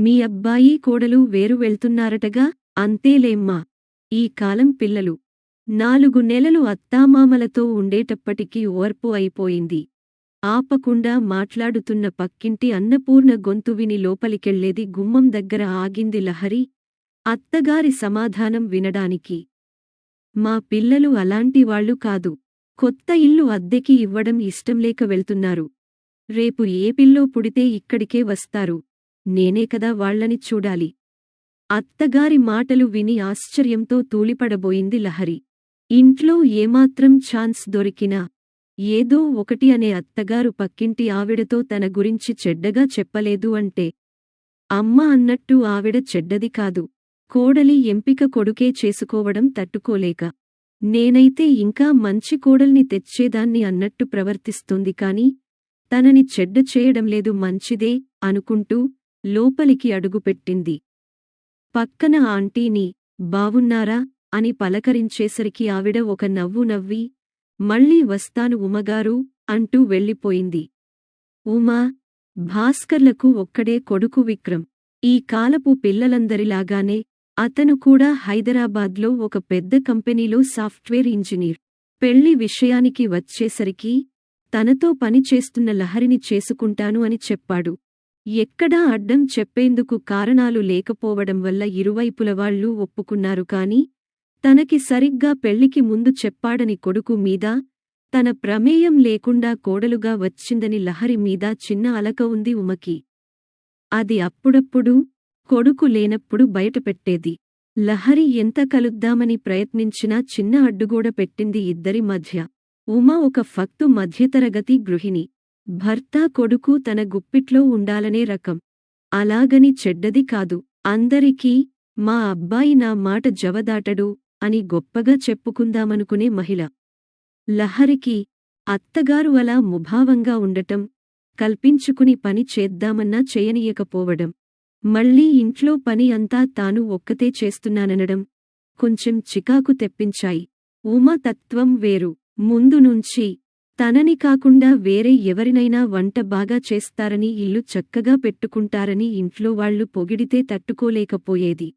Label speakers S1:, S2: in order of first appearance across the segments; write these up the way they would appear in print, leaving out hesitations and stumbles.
S1: మీ అబ్బాయి కోడలు వేరు వెళ్తున్నారటగా. అంతేలేమ్మా. ఈ కాలం పిల్లలు 4 నెలలు అత్తామామలతో ఉండేటప్పటికీ ఓర్పు అయిపోయింది. ఆపకుండా మాట్లాడుతున్న పక్కింటి అన్నపూర్ణ గొంతు విని లోపలికెళ్ళేది గుమ్మం దగ్గర ఆగింది లహరి, అత్తగారి సమాధానం వినడానికి. మా పిల్లలు అలాంటివాళ్లు కాదు. కొత్త ఇల్లు అద్దెకి ఇవ్వడం ఇష్టంలేక వెళ్తున్నారు. రేపు ఏ పిల్లో పుడితే ఇక్కడికే వస్తారు. నేనే కదా వాళ్లని చూడాలి. అత్తగారి మాటలు విని ఆశ్చర్యంతో తూలిపడబోయింది లహరి. ఇంట్లో ఏమాత్రం ఛాన్స్ దొరికినా ఏదో ఒకటి అనే అత్తగారు పక్కింటి ఆవిడతో తన గురించి చెడ్డగా చెప్పలేదు అంటే అమ్మ అన్నట్టు ఆవిడ చెడ్డది కాదు. కోడలి ఎంపిక కొడుకే చేసుకోవడం తట్టుకోలేక నేనైతే ఇంకా మంచి కోడల్ని తెచ్చేదాన్ని అన్నట్టు ప్రవర్తిస్తుంది కాని తనని చెడ్డ చేయడంలేదు, మంచిదే అనుకుంటూ లోపలికి అడుగుపెట్టింది. పక్కన ఆంటీని బావున్నారా అని పలకరించేసరికి ఆవిడ ఒక నవ్వు నవ్వి మళ్ళీ వస్తాను ఉమగారు అంటూ వెళ్ళిపోయింది. ఉమా, భాస్కర్లకు ఒక్కడే కొడుకు విక్రమ్. ఈ కాలపు పిల్లలందరిలాగానే అతను కూడా హైదరాబాద్లో ఒక పెద్ద కంపెనీలో సాఫ్ట్వేర్ ఇంజనీర్. పెళ్లి విషయానికి వచ్చేసరికి తనతో పనిచేస్తున్న లహరిని చేసుకుంటాను అని చెప్పాడు. ఎక్కడా అడ్డం చెప్పేందుకు కారణాలు లేకపోవడం వల్ల ఇరువైపులవాళ్లూ ఒప్పుకున్నారు కాని తనకి సరిగ్గా పెళ్లికి ముందు చెప్పాడని కొడుకు మీద తన ప్రమేయం లేకుండా కోడలుగా వచ్చిందని లహరి మీద చిన్న అలక ఉంది ఉమకి. అది అప్పుడప్పుడు కొడుకు లేనప్పుడు బయటపెట్టేది. లహరి ఎంత కలుద్దామని ప్రయత్నించినా చిన్న అడ్డుగోడ పెట్టింది ఇద్దరి మధ్య. ఉమ ఒక ఫక్తు మధ్యతరగతి గృహిణి. భర్త కొడుకు తన గుప్పిట్లో ఉండాలనే రకం. అలాగని చెడ్డది కాదు. అందరికీ మా అబ్బాయి నా మాట జవదాటడు అని గొప్పగా చెప్పుకుందామనుకునే మహిళ. లహరికి అత్తగారు అలా ముభావంగా ఉండటం, కల్పించుకుని పని చేద్దామన్నా చేయనీయకపోవడం, మళ్ళీ ఇంట్లో పని అంతా తాను ఒక్కతే చేస్తున్నాననడం కొంచెం చికాకు తెప్పించాయి. ఉమ తత్వం వేరు. ముందు నుంచి తనని కాకుండా వేరే ఎవరినైనా వంట బాగా చేస్తారని, ఇల్లు చక్కగా పెట్టుకుంటారని ఇంట్లో వాళ్లు పొగిడితే తట్టుకోలేకపోయేది.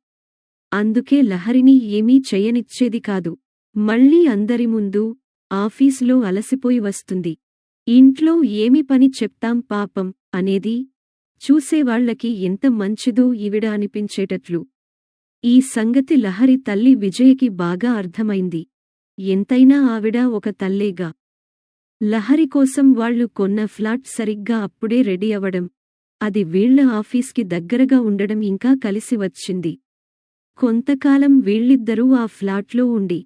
S1: అందుకే లహరిని ఏమీ చెయ్యనిచ్చేది కాదు. మళ్ళీ అందరి ముందు ఆఫీసులో అలసిపోయి వస్తుంది. ఇంట్లో ఏమి పని చెప్తాం పాపం అనేది చూసేవాళ్లకి ఎంత మంచిదో ఈవిడ అనిపించేటట్లు. ఈ సంగతి లహరి తల్లి విజయకి బాగా అర్థమైంది. ఎంతైనా ఆవిడ ఒక తల్లేగా. లహరి కోసం వాళ్లు కొన్న ఫ్లాట్ సరిగ్గా అప్పుడే రెడీ అవడం, అది వీళ్ల ఆఫీస్కి దగ్గరగా ఉండడం ఇంకా కలిసి వచ్చింది. కొంతకాలం వీళ్ళిద్దరూ ఆ ఫ్లాట్లో ఉండి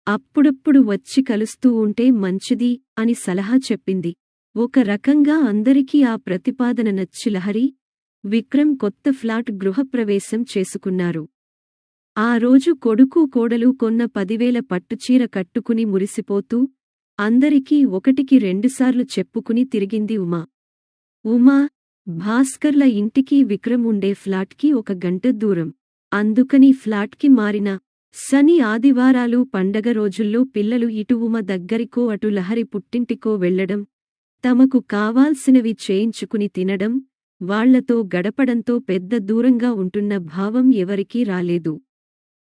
S1: అప్పుడప్పుడు వచ్చి కలుస్తూ ఉంటే మంచిది అని సలహా చెప్పింది. ఒక రకంగా అందరికీ ఆ ప్రతిపాదన నచ్చి లహరి, విక్రమ్ కొత్త ఫ్లాట్ గృహప్రవేశం చేసుకున్నారు. ఆ రోజు కొడుకు కోడలు కొన్న 10,000 పట్టుచీర కట్టుకుని మురిసిపోతూ అందరికీ ఒకటికి రెండుసార్లు చెప్పుకుని తిరిగింది ఉమా. ఉమా, భాస్కర్ల ఇంటికి విక్రమ్ ఉండే ఫ్లాట్కి 1 గంట దూరం. అందుకని ఫ్లాట్కి మారిన శని ఆదివారాలు పండగ రోజుల్లో పిల్లలు ఇటు ఉమ దగ్గరికో అటు లహరి పుట్టింటికో వెళ్లడం, తమకు కావాల్సినవి చేయించుకుని తినడం, వాళ్లతో గడపడంతో పెద్ద దూరంగా ఉంటున్న భావం ఎవరికీ రాలేదు.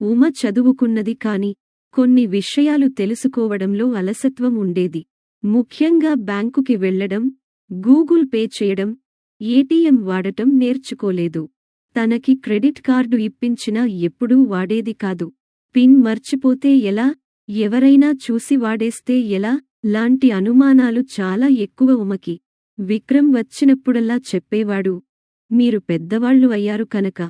S1: ఉమ చదువుకున్నది కాని కొన్ని విషయాలు తెలుసుకోవడంలో అలసత్వం ఉండేది. ముఖ్యంగా బ్యాంకుకి వెళ్లడం, గూగుల్ పే చేయడం, ఏటీఎం వాడటం నేర్చుకోలేదు. తనకి క్రెడిట్ కార్డు ఇప్పించినా ఎప్పుడూ వాడేది కాదు. పిన్ మర్చిపోతే ఎలా, ఎవరైనా చూసి వాడేస్తే ఎలా లాంటి అనుమానాలు చాలా ఎక్కువ ఉమకి. విక్రమ్ వచ్చినప్పుడల్లా చెప్పేవాడు, మీరు పెద్దవాళ్లు అయ్యారు కనుక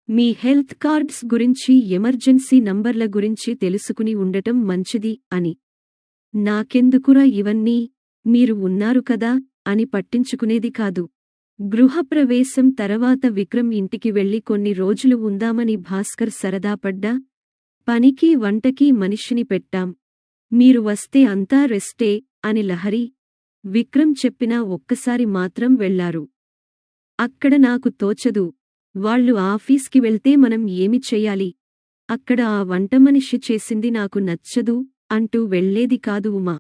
S1: మీ హెల్త్ కార్డ్స్ గురించి, ఎమర్జెన్సీ నంబర్ల గురించి తెలుసుకుని ఉండటం మంచిది అని. నాకెందుకురా ఇవన్నీ, మీరు ఉన్నారు కదా అని పట్టించుకునేది కాదు. గృహప్రవేశం తర్వాత విక్రమ్ ఇంటికి వెళ్లి కొన్ని రోజులు ఉందామని భాస్కర్ సరదాపడ్డా, పనికి వంటకి మనిషిని పెట్టాం, మీరు వస్తే అంతా రెస్టే అని లహరి, విక్రమ్ చెప్పినా ఒక్కసారి మాత్రం వెళ్లారు. అక్కడ నాకు తోచదు, వాళ్లు ఆఫీస్కి వెళ్తే మనం ఏమి చెయ్యాలి, అక్కడ ఆ వంటమనిషి చేసింది నాకు నచ్చదు అంటూ వెళ్లేది కాదు ఉమా.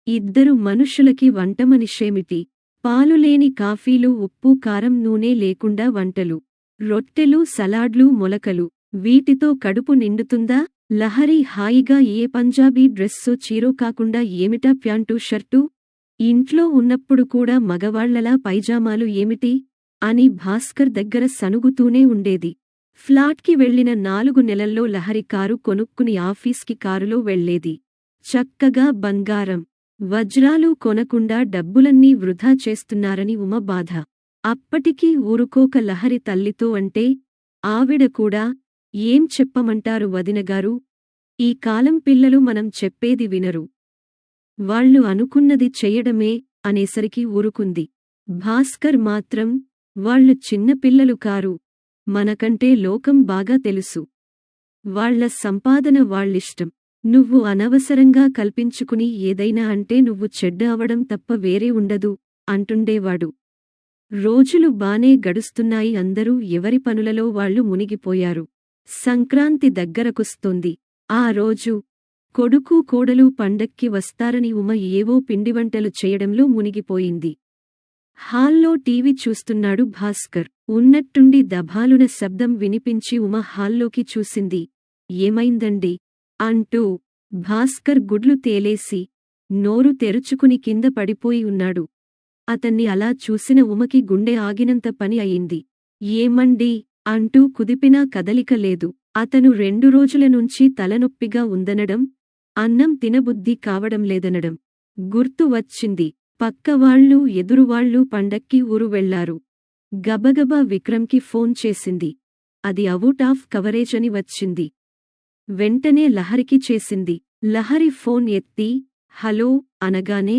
S1: ఇద్దరు మనుషులకి వంటమనిషేమిటి, పాలులేని కాఫీలు, ఉప్పు కారం నూనె లేకుండా వంటలు. రొట్టెలు, సలాడ్లు, మొలకలు. వీటితో కడుపు నిండుతుందా? లహరి హాయిగా ఏ పంజాబీ డ్రెస్సో చీరో కాకుండా ఏమిటా ప్యాంటు షర్టు? ఇంట్లో ఉన్నప్పుడు కూడా మగవాళ్లలా పైజామాలు ఏమిటి? అని భాస్కర్ దగ్గర సణుగుతూనే ఉండేది. ఫ్లాట్కి వెళ్లిన 4 నెలల్లో లహరి కారు కొనుక్కుని ఆఫీస్కి కారులో వెళ్లేది. చక్కగా బంగారం, వజ్రాలు కొనకుండా డబ్బులన్నీ వృధా చేస్తున్నారని ఉమ బాధ. అప్పటికీ ఊరుకోక లహరి తల్లితో అంటే, ఆవిడ కూడా, ఏం చెప్పమంటారు వదినగారూ? ఈ కాలం పిల్లలు మనం చెప్పేది వినరు. వాళ్ళు అనుకున్నది చెయ్యడమే అనేసరికి ఊరుకుంది. భాస్కర్ మాత్రం, వాళ్ళు చిన్నపిల్లలు కారు. మనకంటే లోకం బాగా తెలుసు. వాళ్ళ సంపాదన వాళ్ళిష్టం. నువ్వు అనవసరంగా కల్పించుకుని ఏదైనా అంటే నువ్వు చెడ్డ అవడం తప్ప వేరే ఉండదు అంటుండేవాడు. రోజులు బానే గడుస్తున్నాయి. అందరూ ఎవరి పనులలో వాళ్ళు మునిగిపోయారు. సంక్రాంతి దగ్గరకొస్తోంది. ఆ రోజు కొడుకు కోడలు పండక్కి వస్తారని ఉమ ఏవో పిండివంటలు చేయడంలో మునిగిపోయింది. హాల్లో టీవీ చూస్తున్నాడు భాస్కర్. ఉన్నట్టుండి దభాలున శబ్దం వినిపించి ఉమ హాల్లోకి చూసింది. ఏమైందండి? అంటూ భాస్కర్ గుడ్లు తేలేసి, నోరు తెరుచుకుని కింద పడిపోయి ఉన్నాడు. అతన్ని అలా చూసిన ఉమకి గుండె ఆగినంత పని అయింది. ఏమండీ? అంటూ కుదిపినా కదలిక లేదు. అతను 2 రోజుల నుంచి తలనొప్పిగా ఉందనడం, అన్నం తినబుద్ధి కావడం లేదనడం గుర్తు వచ్చింది. పక్కవాళ్లూ ఎదురువాళ్లూ పండక్కి ఊరు వెళ్లారు. గబగబా విక్రమ్కి ఫోన్ చేసింది. అది అవుట్ ఆఫ్ కవరేజ్ అని వచ్చింది. వెంటనే లహరికి చేసింది. లహరి ఫోన్ ఎత్తి, హలో అనగానే,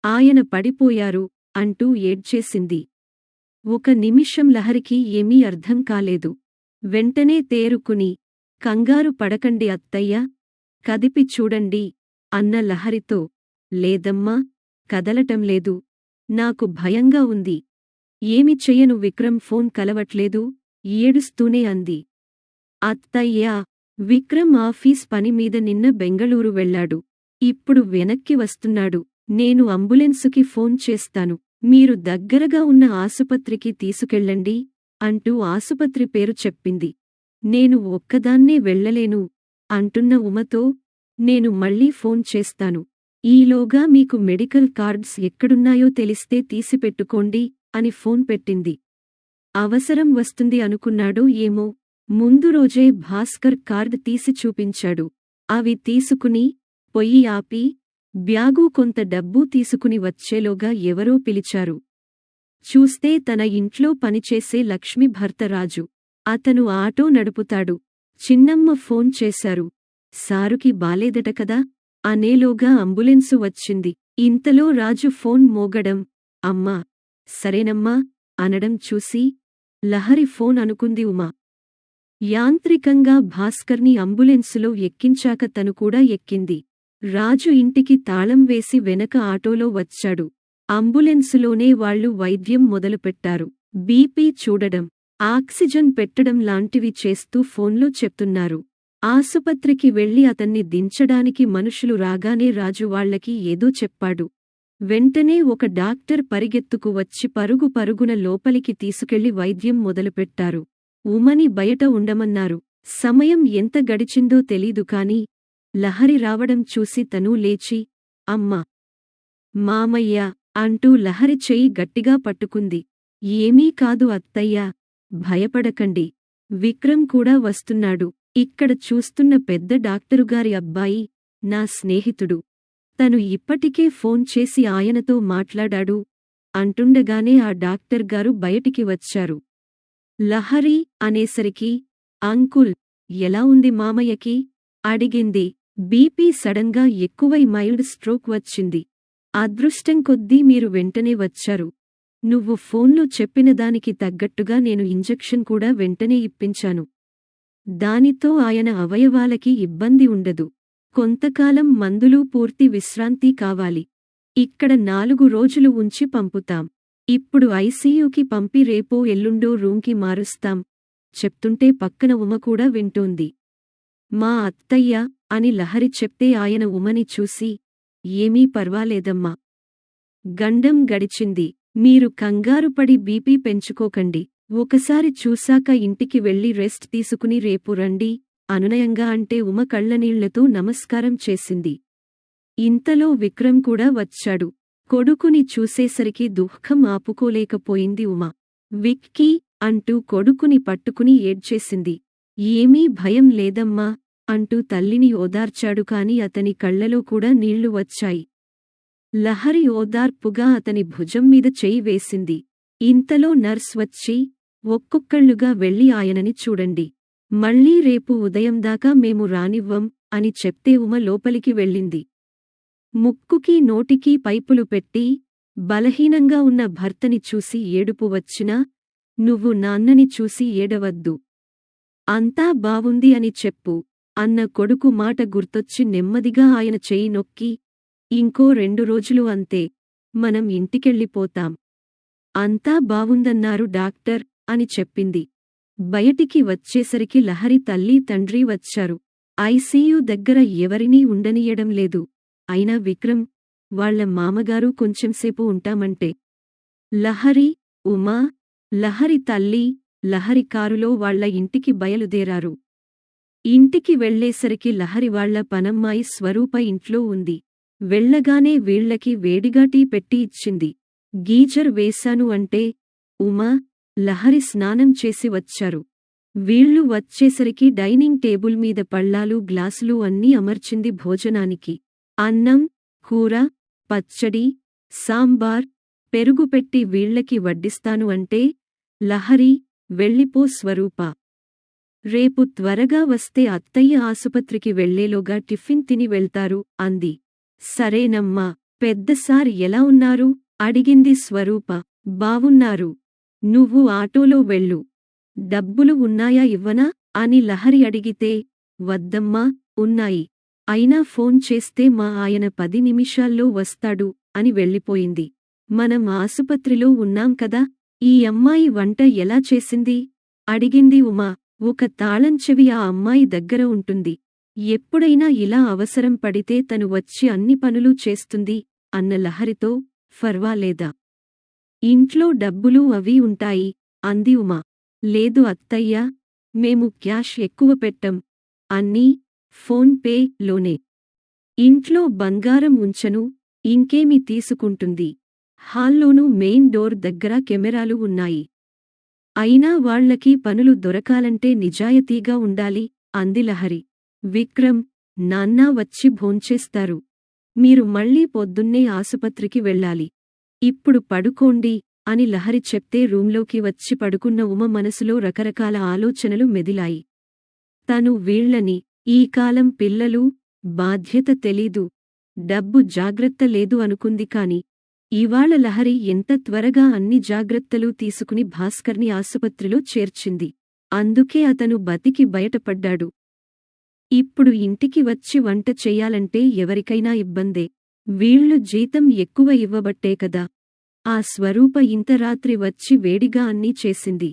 S1: ఆయన పడిపోయారు అంటూ ఏడ్చేసింది. ఒక నిమిషం లహరికి ఏమీ అర్థం కాలేదు. వెంటనే తేరుకుని, కంగారు పడకండి అత్తయ్య, కదిపి చూడండి అన్న లహరితో, లేదమ్మా, కదలటంలేదు. నాకు భయంగా ఉంది. ఏమి చెయ్యను? విక్రమ్ ఫోన్ కలవట్లేదు, ఏడుస్తూనే అంది. అత్తయ్యా! విక్రమ్ ఆఫీస్ పనిమీద నిన్న బెంగళూరు వెళ్లాడు. ఇప్పుడు వెనక్కి వస్తున్నాడు. నేను అంబులెన్సుకి ఫోన్ చేస్తాను. మీరు దగ్గరగా ఉన్న ఆసుపత్రికి తీసుకెళ్ళండి అంటూ ఆసుపత్రి పేరు చెప్పింది. నేను ఒక్కదాన్నే వెళ్ళలేను అంటున్న ఉమతో, నేను మళ్ళీ ఫోన్ చేస్తాను. ఈలోగా మీకు మెడికల్ కార్డ్స్ ఎక్కడున్నాయో తెలిస్తే తీసిపెట్టుకోండి అని ఫోన్ పెట్టింది. అవసరం వస్తుంది అనుకున్నాడో ఏమో, ముందు రోజే భాస్కర్ కార్డ్ తీసి చూపించాడు. అవి తీసుకుని, పొయ్యి ఆపి, బ్యాగు కొంత డబ్బూ తీసుకుని వచ్చేలోగా ఎవరో పిలిచారు. చూస్తే తన ఇంట్లో పనిచేసే లక్ష్మి భర్త రాజు. అతను ఆటో నడుపుతాడు. చిన్నమ్మ ఫోన్ చేశారు. సారుకి బాలేదట కదా అనేలోగా అంబులెన్సు వచ్చింది. ఇంతలో రాజు ఫోన్ మోగడం, అమ్మా, సరేనమ్మా అనడం చూసి, లహరి ఫోన్ అనుకుంది ఉమ. యాంత్రికంగా భాస్కర్ని అంబులెన్సులో ఎక్కించాక తను కూడా ఎక్కింది. రాజు ఇంటికి తాళం వేసి వెనక ఆటోలో వచ్చాడు. అంబులెన్సులోనే వాళ్లు వైద్యం మొదలుపెట్టారు. బీపీ చూడడం, ఆక్సిజన్ పెట్టడం లాంటివి చేస్తూ ఫోన్లో చెప్తున్నారు. ఆసుపత్రికి వెళ్లి అతన్ని దించడానికి మనుషులు రాగానే రాజు వాళ్లకి ఏదో చెప్పాడు. వెంటనే ఒక డాక్టర్ పరిగెత్తుకు వచ్చి పరుగు పరుగున లోపలికి తీసుకెళ్లి వైద్యం మొదలుపెట్టారు. ఉమని బయట ఉండమన్నారు. సమయం ఎంత గడిచిందో తెలీదు కాని, లహరి రావడం చూసి తనూ లేచి, అమ్మా, మామయ్య అంటూ లహరి చెయ్యి గట్టిగా పట్టుకుంది. ఏమీ కాదు అత్తయ్యా, భయపడకండి. విక్రమ్ కూడా వస్తున్నాడు. ఇక్కడ చూస్తున్న పెద్ద డాక్టరుగారి అబ్బాయి, నా స్నేహితుడు. తను ఇప్పటికే ఫోన్ చేసి ఆయనతో మాట్లాడాడు అంటుండగానే ఆ డాక్టర్గారు బయటికి వచ్చారు. లహరి అనేసరికి, అంకుల్, ఎలా ఉంది మామయ్యకి? అడిగింది. బీపీ సడన్గా ఎక్కువై మైల్డ్ స్ట్రోక్ వచ్చింది. అదృష్టం కొద్దీ మీరు వెంటనే వచ్చారు. నువ్వు ఫోన్లో చెప్పిన దానికి తగ్గట్టుగా నేను ఇంజెక్షన్ కూడా వెంటనే ఇప్పించాను. దానితో ఆయన అవయవాలకి ఇబ్బంది ఉండదు. కొంతకాలం మందులు పూర్తి విశ్రాంతి కావాలి. ఇక్కడ 4 రోజులు ఉంచి పంపుతాం. ఇప్పుడు ఐసీయూకి పంపి రేపో ఎల్లుండో రూంకి మారుస్తాం చెప్తుంటే పక్కన ఉమ కూడా వింటోంది. మా అత్తయ్య అని లహరి చెప్తే ఆయన ఉమని చూసి, ఏమీ పర్వాలేదమ్మా. గండం గడిచింది. మీరు కంగారుపడి బీపీ పెంచుకోకండి. ఒకసారి చూశాక ఇంటికి వెళ్ళి రెస్ట్ తీసుకుని రేపు రండి అనునయంగా అంటే ఉమ కళ్ళనీళ్లతో నమస్కారం చేసింది. ఇంతలో విక్రమ్ కూడా వచ్చాడు. కొడుకుని చూసేసరికి దుఃఖం ఆపుకోలేకపోయింది ఉమ. విక్కీ అంటూ కొడుకుని పట్టుకుని ఏడ్చేసింది. ఏమీ భయం లేదమ్మా అంటూ తల్లిని ఓదార్చాడు కాని అతని కళ్లలో కూడా నీళ్లు వచ్చాయి. లహరి ఓదార్పుగా అతని భుజం మీద చెయ్యి వేసింది. ఇంతలో నర్స్ వచ్చి, ఒక్కొక్కళ్ళుగా వెళ్ళి ఆయనని చూడండి. మళ్ళీ రేపు ఉదయం దాకా మేము రానివ్వం అని చెప్తే ఉమ లోపలికి వెళ్ళింది. ముక్కుకి నోటికి పైపులు పెట్టి, బలహీనంగా ఉన్న భర్తని చూసి ఏడుపు వచ్చినా, నువ్వు నాన్నని చూసి ఏడవద్దు. అంతా బావుంది అని చెప్పు అన్న కొడుకు మాట గుర్తొచ్చి నెమ్మదిగా ఆయన చెయ్యి నొక్కి, ఇంకో 2 రోజులు అంతే, మనం ఇంటికెళ్ళిపోతాం. అంతా బావుందన్నారు డాక్టర్ అని చెప్పింది. బయటికి వచ్చేసరికి లహరి తల్లి తండ్రి వచ్చారు. ఐసీయూ దగ్గర ఎవరినీ ఉండనీయడం లేదు. అయినా విక్రమ్, వాళ్ల మామగారు కొంచెంసేపు ఉంటామంటే. లహరి, ఉమా, లహరి తల్లి, లహరి కారులో వాళ్ల ఇంటికి బయలుదేరారు. ఇంటికి వెళ్లేసరికి లహరి వాళ్ల పనమ్మాయి స్వరూప ఇంట్లో ఉంది. వెళ్లగానే వీళ్లకి వేడిగా టీ పెట్టి ఇచ్చింది. గీజర్ వేశాను అంటే, ఉమా, లహరి స్నానం చేసి వచ్చారు. వీళ్లు వచ్చేసరికి డైనింగ్ టేబుల్ మీద పళ్ళాలు గ్లాసులు అన్నీ అమర్చింది భోజనానికి. అన్నం, కూర, పచ్చడి, సాంబార్, పెరుగు పెట్టి వీళ్లకి వడ్డిస్తాను అంటే, లహరి, వెళ్ళిపో స్వరూపా. రేపు త్వరగా వస్తే అత్తయ్య ఆసుపత్రికి వెళ్లేలోగా టిఫిన్ తిని వెళ్తారు అంది. సరేనమ్మా. పెద్దసార్ ఎలా ఉన్నారు అడిగింది స్వరూప. బావున్నారు. నువ్వు ఆటోలో వెళ్ళు. డబ్బులు ఉన్నాయా ఇవ్వనా అని లహరి అడిగితే, వద్దమ్మా, ఉన్నాయి. అయినా ఫోన్ చేస్తే మా ఆయన 10 నిమిషాల్లో వస్తాడు అని వెళ్ళిపోయింది. మనం ఆసుపత్రిలో ఉన్నాం కదా. ఈ అమ్మాయి వంట ఎలా చేసింది అడిగింది ఉమా. ఒక తాళం చెవి ఆ అమ్మాయి దగ్గర ఉంటుంది. ఎప్పుడైనా ఇలా అవసరం పడితే తను వచ్చి అన్ని పనులు చేస్తుంది అన్న లహరితో. ఫర్వాలేదా? ఇంట్లో డబ్బులు అవి ఉంటాయి అంది ఉమా. లేదు అత్తయ్యా, మేము క్యాష్ ఎక్కువ పెట్టం. అన్నీ ఫోన్ పే లోనే. ఇంట్లో బంగారం ఉంచను, ఇంకేమి తీసుకుంటుంది. హాల్లోనూ మెయిన్ డోర్ దగ్గర కెమెరాలు ఉన్నాయి. అయినా వాళ్లకి పనులు దొరకాలంటే నిజాయతీగా ఉండాలి అంది లహరి. విక్రమ్, నాన్నా వచ్చి భోంచేస్తారు. మీరు మళ్ళీ పొద్దున్నే ఆసుపత్రికి వెళ్ళాలి. ఇప్పుడు పడుకోండి అని లహరి చెప్తే రూంలోకి వచ్చి పడుకున్న ఉమ మనసులో రకరకాల ఆలోచనలు మెదిలాయి. తను వీళ్లని, ఈ కాలం పిల్లలు, బాధ్యత తెలీదు, డబ్బు జాగ్రత్త లేదు అనుకుంది కాని, ఇవాళ లహరి ఎంత త్వరగా అన్ని జాగ్రత్తలు తీసుకుని భాస్కర్ని ఆసుపత్రిలో చేర్చింది. అందుకే అతను బతికి బయటపడ్డాడు. ఇప్పుడు ఇంటికి వచ్చి వంట చెయ్యాలంటే ఎవరికైనా ఇబ్బందే. వీళ్లు జీతం ఎక్కువ ఇవ్వబట్టే కదా. ఆ స్వరూప ఇంత రాత్రి వచ్చి వేడిగా అన్నీ చేసింది.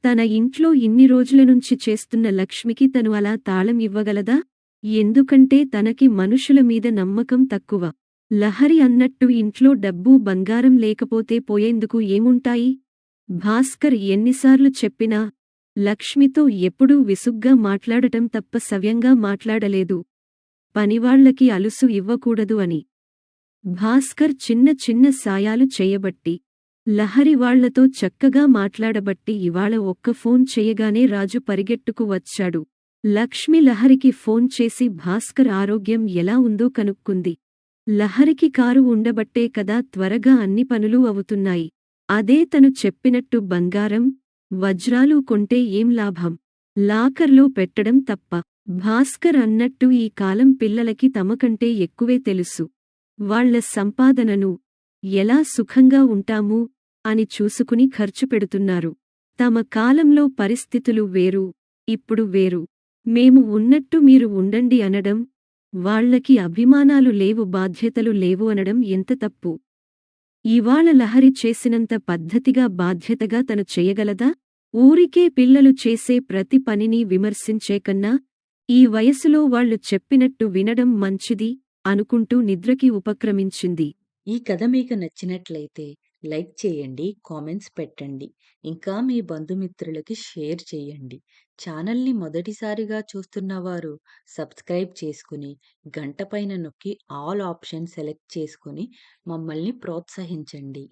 S1: తన ఇంట్లో ఇన్ని రోజులనుంచి చేస్తున్న లక్ష్మికి తను అలా తాళం ఇవ్వగలదా? ఎందుకంటే తనకి మనుషుల మీద నమ్మకం తక్కువ. లహరి అన్నట్టు ఇంట్లో డబ్బు బంగారం లేకపోతే పోయేందుకు ఏముంటాయి? భాస్కర్ ఎన్నిసార్లు చెప్పినా, లక్ష్మితో ఎప్పుడూ విసుగ్గా మాట్లాడటం తప్ప సవ్యంగా మాట్లాడలేదు. పనివాళ్లకి అలుసు ఇవ్వకూడదు అని. భాస్కర్ చిన్న చిన్న సాయాలు చేయబట్టి, లహరి వాళ్లతో చక్కగా మాట్లాడబట్టి ఇవాళ ఒక్క ఫోన్ చెయ్యగానే రాజు పరిగెట్టుకు వచ్చాడు. లక్ష్మి లహరికి ఫోన్ చేసి భాస్కర్ ఆరోగ్యం ఎలా ఉందో కనుక్కుంది. లహరికి కారు ఉండబట్టే కదా త్వరగా అన్ని పనులు అవుతున్నాయి. అదే తను చెప్పినట్టు బంగారం, వజ్రాలు కొంటే ఏం లాభం? లాకర్లో పెట్టడం తప్ప. భాస్కర్ అన్నట్టు ఈ కాలం పిల్లలకి తమకంటే ఎక్కువే తెలుసు. వాళ్ల సంపాదనను, ఎలా సుఖంగా ఉంటాము అని చూసుకుని ఖర్చు పెడుతున్నారు. తమ కాలంలో పరిస్థితులు వేరు, ఇప్పుడు వేరు. మేము ఉన్నట్టు మీరు ఉండండి అనడం, వాళ్లకి అభిమానాలు లేవు బాధ్యతలు లేవు అనడం ఎంత తప్పు. ఇవాళ లహరి చేసినంత పద్ధతిగా బాధ్యతగా తను చెయ్యగలదా? ఊరికే పిల్లలు చేసే ప్రతి పనిని విమర్శించేకన్నా, ఈ వయసులో వాళ్లు చెప్పినట్టు వినడం మంచిది అనుకుంటూ నిద్రకి ఉపక్రమించింది.
S2: ఈ కథ మీకు నచ్చినట్లయితే లైక్ చేయండి, కామెంట్స్ పెట్టండి. ఇంకా మీ బంధుమిత్రులకి షేర్ చేయండి. ఛానల్‌ని మొదటిసారిగా చూస్తున్నవారు సబ్స్క్రైబ్ చేసుకొని, గంట పైన నొక్కి ఆల్ ఆప్షన్ సెలెక్ట్ చేసుకొని మమ్మల్ని ప్రోత్సహించండి.